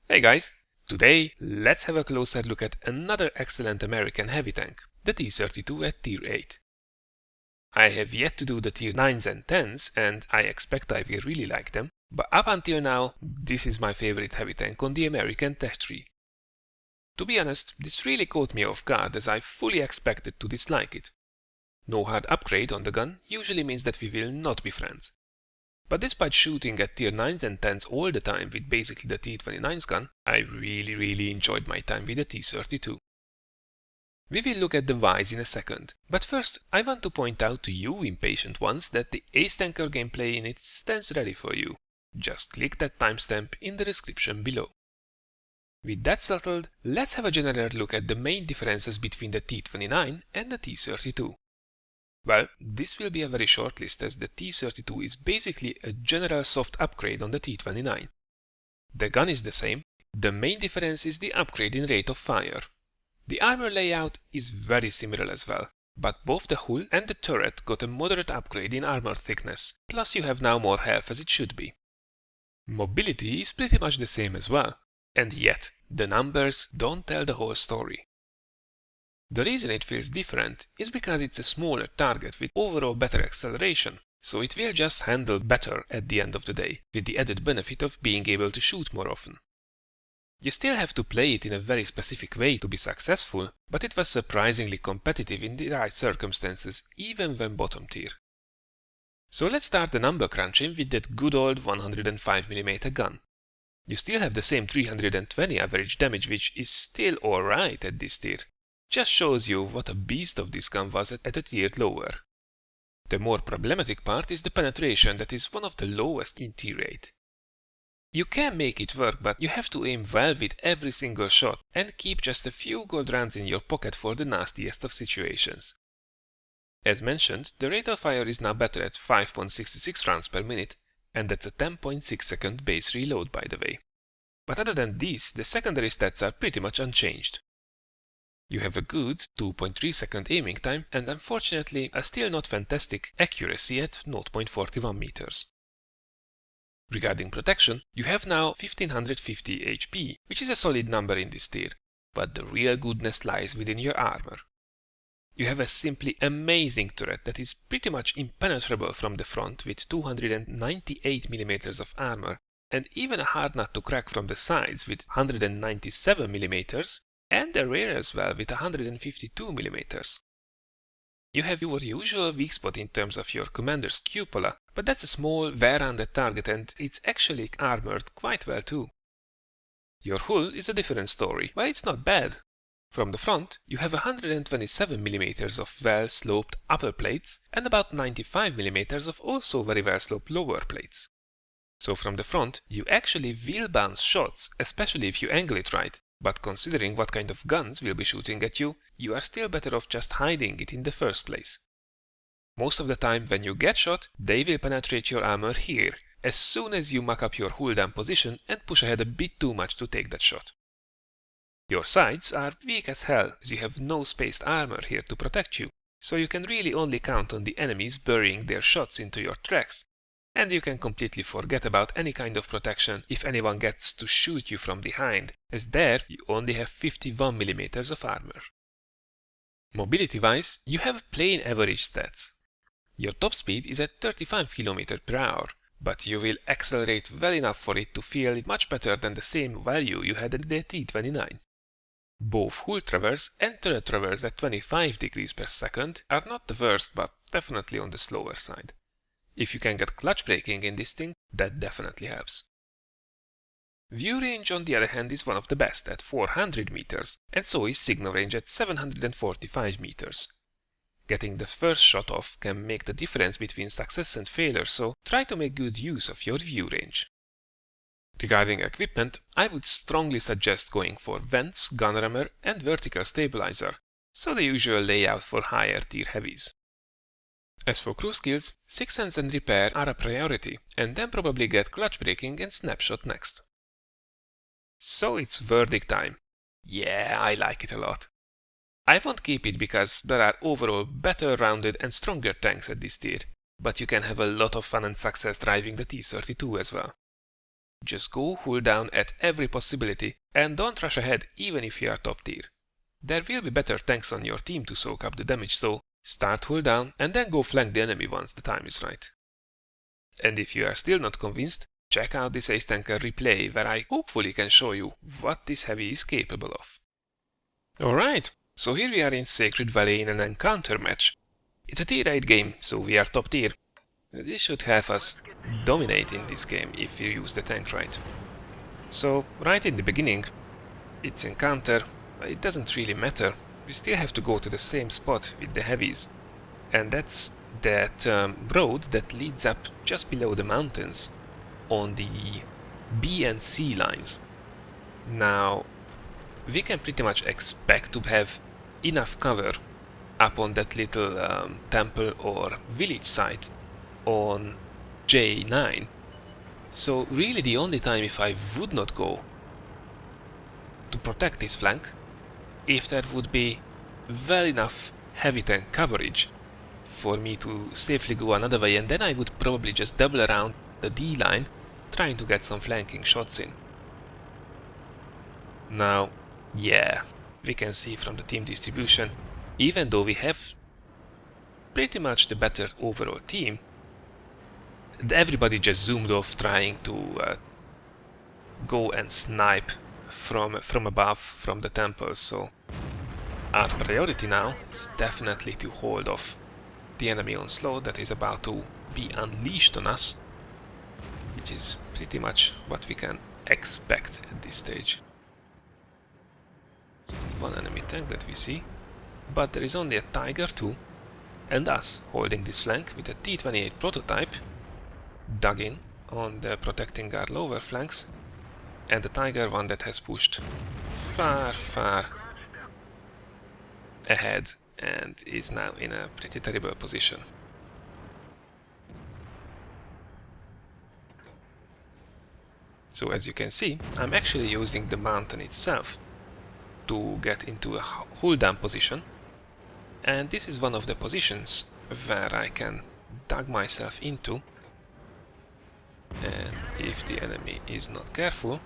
Hey guys! Today, let's have a closer look at another excellent American heavy tank, the T32 at Tier 8. I have yet to do the Tier 9s and 10s, and I expect I will really like them, but up until now, this is my favorite heavy tank on the American tech tree. To be honest, this really caught me off guard as I fully expected to dislike it. No hard upgrade on the gun usually means that we will not be friends. But despite shooting at Tier 9s and 10s all the time with basically the T29's gun, I really enjoyed my time with the T32. We will look at the whys in a second, but first I want to point out to you impatient ones that the Ace Tanker gameplay in its stands ready for you. Just click that timestamp in the description below. With that settled, let's have a general look at the main differences between the T29 and the T32. Well, this will be a very short list as the T32 is basically a general soft upgrade on the T29. The gun is the same, the main difference is the upgrade in rate of fire. The armor layout is very similar as well, but both the hull and the turret got a moderate upgrade in armor thickness, plus you have now more health as it should be. Mobility is pretty much the same as well, and yet the numbers don't tell the whole story. The reason it feels different is because it's a smaller target with overall better acceleration, so it will just handle better at the end of the day, with the added benefit of being able to shoot more often. You still have to play it in a very specific way to be successful, but it was surprisingly competitive in the right circumstances even when bottom tier. So let's start the number crunching with that good old 105mm gun. You still have the same 320 average damage, which is still alright at this tier. Just shows you what a beast of this gun was at a tier lower. The more problematic part is the penetration that is one of the lowest in tier 8. You can make it work, but you have to aim well with every single shot and keep just a few gold rounds in your pocket for the nastiest of situations. As mentioned, the rate of fire is now better at 5.66 rounds per minute, and that's a 10.6 second base reload by the way. But other than these, the secondary stats are pretty much unchanged. You have a good 2.3 second aiming time and unfortunately a still not fantastic accuracy at 0.41 meters. Regarding protection, you have now 1550 HP, which is a solid number in this tier, but the real goodness lies within your armor. You have a simply amazing turret that is pretty much impenetrable from the front with 298mm of armor and even a hard nut to crack from the sides with 197mm and the rear as well with 152mm. You have your usual weak spot in terms of your commander's cupola, but that's a small well-rounded target and it's actually armored quite well too. Your hull is a different story, well it's not bad. From the front, you have 127mm of well-sloped upper plates and about 95mm of also very well-sloped lower plates. So from the front, you actually will bounce shots, especially if you angle it right. But considering what kind of guns will be shooting at you, you are still better off just hiding it in the first place. Most of the time when you get shot, they will penetrate your armor here, as soon as you muck up your hull down position and push ahead a bit too much to take that shot. Your sides are weak as hell, as you have no spaced armor here to protect you, so you can really only count on the enemies burying their shots into your tracks. And you can completely forget about any kind of protection if anyone gets to shoot you from behind, as there you only have 51mm of armor. Mobility-wise, you have plain average stats. Your top speed is at 35 km per hour, but you will accelerate well enough for it to feel much better than the same value you had at the T29. Both hull traverse and turret traverse at 25 degrees per second are not the worst, but definitely on the slower side. If you can get clutch braking in this thing, that definitely helps. View range on the other hand is one of the best at 400 meters, and so is signal range at 745 meters. Getting the first shot off can make the difference between success and failure, so try to make good use of your view range. Regarding equipment, I would strongly suggest going for vents, gun rammer and vertical stabilizer, so the usual layout for higher tier heavies. As for crew skills, Sixth Sense and Repair are a priority, and then probably get clutch braking and snapshot next. So it's verdict time. Yeah, I like it a lot. I won't keep it because there are overall better rounded and stronger tanks at this tier, but you can have a lot of fun and success driving the T32 as well. Just go hull down at every possibility and don't rush ahead even if you are top tier. There will be better tanks on your team to soak up the damage, so start hull down and then go flank the enemy once the time is right. And if you are still not convinced, check out this Ace Tanker replay where I hopefully can show you what this heavy is capable of. Alright, so here we are in Sacred Valley in an encounter match. It's a tier 8 game, so we are top tier. This should help us dominate in this game if we use the tank right. So, right in the beginning, it's encounter, but it doesn't really matter. We still have to go to the same spot with the heavies. And that's that road that leads up just below the mountains on the B and C lines. Now, we can pretty much expect to have enough cover up on that little temple or village site on J9. So really the only time if I would not go to protect this flank, if there would be well enough heavy tank coverage for me to safely go another way, and then I would probably just double around the D line trying to get some flanking shots in. Now, yeah, we can see from the team distribution, even though we have pretty much the better overall team, everybody just zoomed off trying to go and snipe from above, from the temples. So our priority now is definitely to hold off the enemy onslaught that is about to be unleashed on us, which is pretty much what we can expect at this stage. So one enemy tank that we see, but there is only a Tiger 2 and us holding this flank with a T28 prototype dug in on the protecting our lower flanks, and the Tiger 1 that has pushed far ahead and is now in a pretty terrible position. So as you can see, I'm actually using the mountain itself to get into a hull down position, and this is one of the positions where I can dug myself into, and if the enemy is not careful,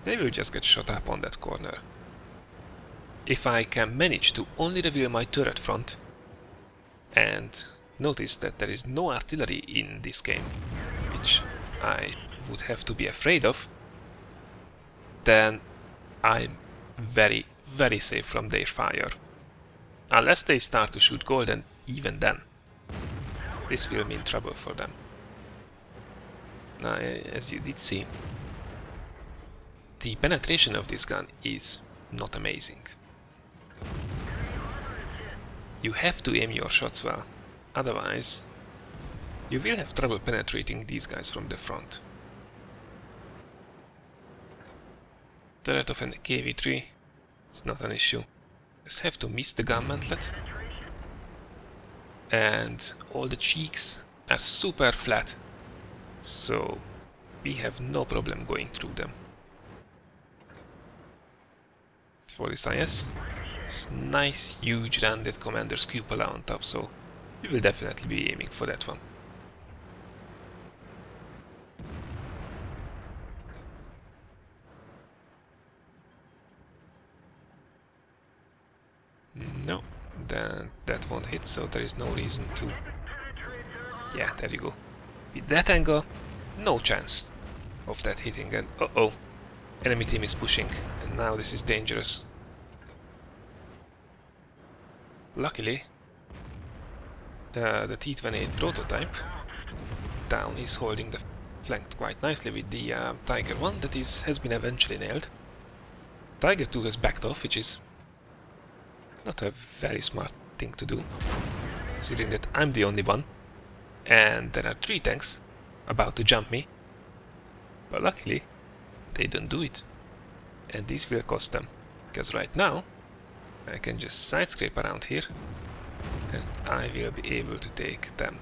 they will just get shot up on that corner. If I can manage to only reveal my turret front, and notice that there is no artillery in this game, which I would have to be afraid of, then I'm very safe from their fire. Unless they start to shoot gold, and even then, this will mean trouble for them. Now, as you did see, the penetration of this gun is not amazing. You have to aim your shots well, otherwise you will have trouble penetrating these guys from the front. Turret of an KV-3 is not an issue. Just have to miss the gun mantlet, and all the cheeks are super flat, so we have no problem going through them. For this IS, it's nice huge rounded commander's cupola on top, so we will definitely be aiming for that one. No, then that won't hit, so there is no reason to... Yeah, there you go. With that angle, no chance of that hitting, and uh-oh, enemy team is pushing, and now this is dangerous. Luckily, the T28 prototype down is holding the flank quite nicely with the Tiger 1 that has been eventually nailed. Tiger 2 has backed off, which is not a very smart thing to do, considering that I'm the only one and there are 3 tanks about to jump me, but luckily they don't do it, and this will cost them, because right now I can just side scrape around here and I will be able to take them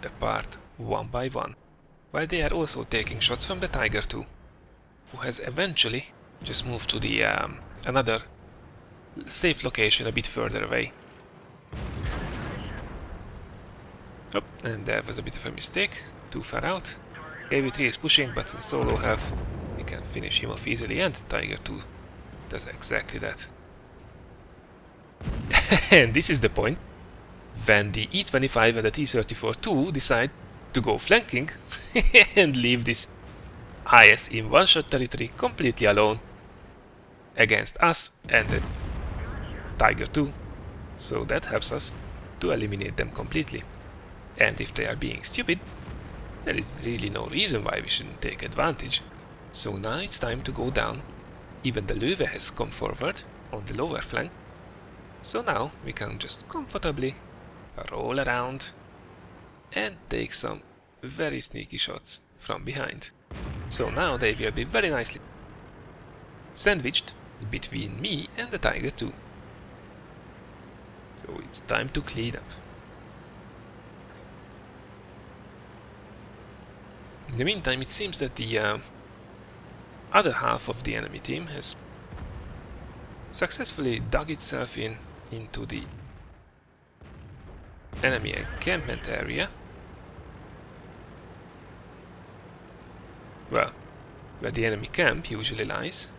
apart one by one, while they are also taking shots from the Tiger 2, who has eventually just moved to the another safe location a bit further away. Oh, and there was a bit of a mistake, too far out. KV3 is pushing, but in solo health we can finish him off easily, and Tiger 2 does exactly that. And this is the point when the E25 and the T34-2 decide to go flanking and leave this IS in one-shot territory completely alone against us and the Tiger 2. So that helps us to eliminate them completely. And if they are being stupid, there is really no reason why we shouldn't take advantage. So now it's time to go down. Even the Löwe has come forward on the lower flank. So now we can just comfortably roll around and take some very sneaky shots from behind. So now they will be very nicely sandwiched between me and the Tiger 2. So it's time to clean up. In the meantime, it seems that the other half of the enemy team has successfully dug itself into the enemy encampment area. Well, where the enemy camp usually lies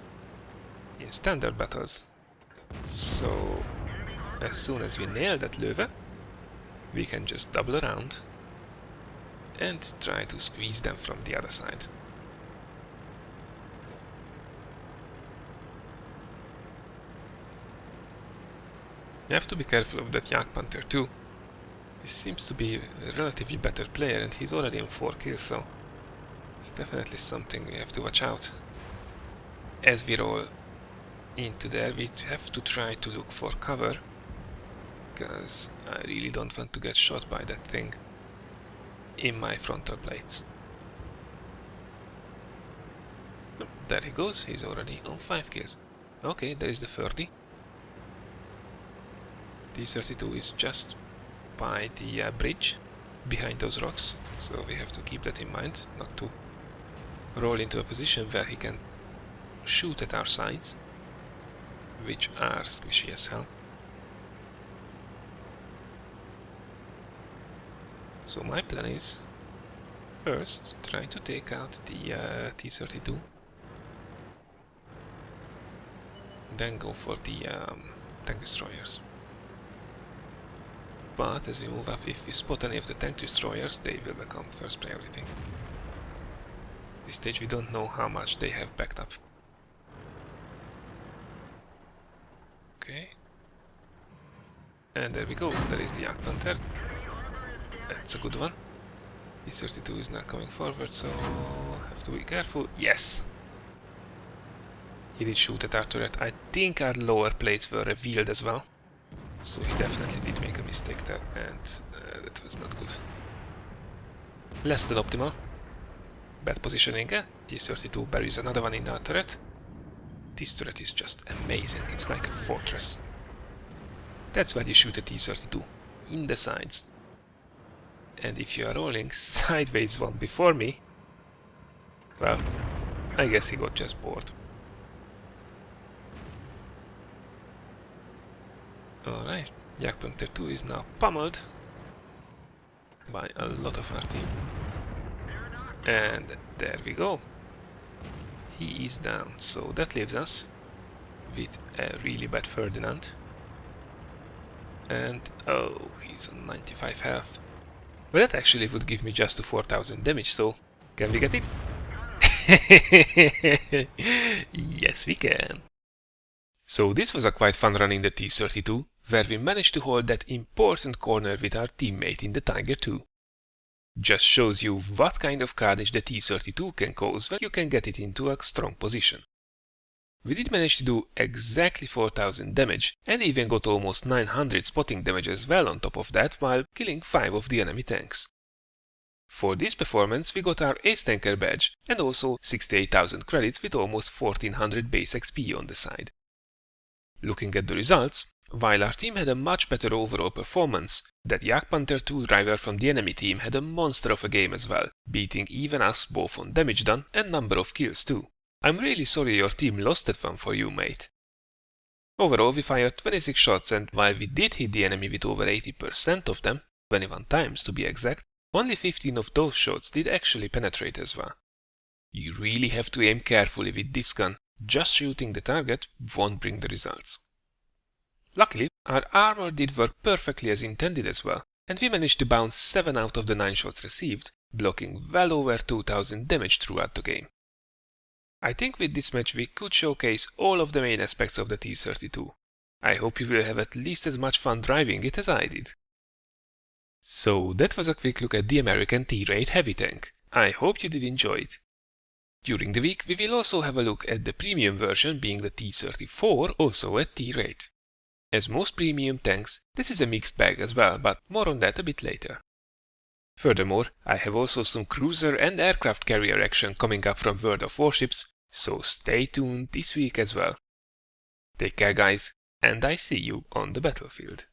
in standard battles. So as soon as we nail that Löwe, we can just double around and try to squeeze them from the other side. You have to be careful of that Jagdpanther too. He seems to be a relatively better player and he's already on 4 kills, so it's definitely something we have to watch out. As we roll into there, we have to try to look for cover, because I really don't want to get shot by that thing in my frontal plates. There he goes, he's already on 5 kills. Okay, there is the 30. T32 is just by the bridge behind those rocks, so we have to keep that in mind, not to roll into a position where he can shoot at our sides, which are squishy as hell. So my plan is first try to take out the T32, then go for the tank destroyers. But as we move up, if we spot any of the tank destroyers, they will become first priority. At this stage we don't know how much they have backed up. Okay. And there we go, there is the Jagdpanther. That's a good one. T32 is now coming forward, so have to be careful. Yes! He did shoot at our turret. I think our lower plates were revealed as well. So he definitely did make a mistake there, and that was not good. Less than optimal. Bad positioning. T32 buries another one in our turret. This turret is just amazing. It's like a fortress. That's why you shoot a T32. In the sides. And if you are rolling sideways one before me, well, I guess he got just bored. Alright, Jagdpanther 2 is now pummeled by a lot of our team. And there we go. He is down, so that leaves us with a really bad Ferdinand. And oh, he's on 95 health. But that actually would give me just to 4000 damage, so can we get it? Yes, we can. So this was a quite fun run in the T32, where we managed to hold that important corner with our teammate in the Tiger 2. Just shows you what kind of carnage the T32 can cause when you can get it into a strong position. We did manage to do exactly 4000 damage, and even got almost 900 spotting damage as well on top of that, while killing 5 of the enemy tanks. For this performance we got our Ace Tanker badge, and also 68,000 credits with almost 1400 base XP on the side. Looking at the results, while our team had a much better overall performance, that Jagdpanther 2 driver from the enemy team had a monster of a game as well, beating even us both on damage done and number of kills too. I'm really sorry your team lost that one for you, mate. Overall we fired 26 shots, and while we did hit the enemy with over 80% of them, 21 times to be exact, only 15 of those shots did actually penetrate as well. You really have to aim carefully with this gun, just shooting the target won't bring the results. Luckily, our armor did work perfectly as intended as well, and we managed to bounce 7 out of the 9 shots received, blocking well over 2000 damage throughout the game. I think with this match we could showcase all of the main aspects of the T32. I hope you will have at least as much fun driving it as I did. So that was a quick look at the American T8 heavy tank. I hope you did enjoy it. During the week we will also have a look at the premium version, being the T34, also at T8. As most premium tanks, this is a mixed bag as well, but more on that a bit later. Furthermore, I have also some cruiser and aircraft carrier action coming up from World of Warships, so stay tuned this week as well. Take care guys, and I see you on the battlefield.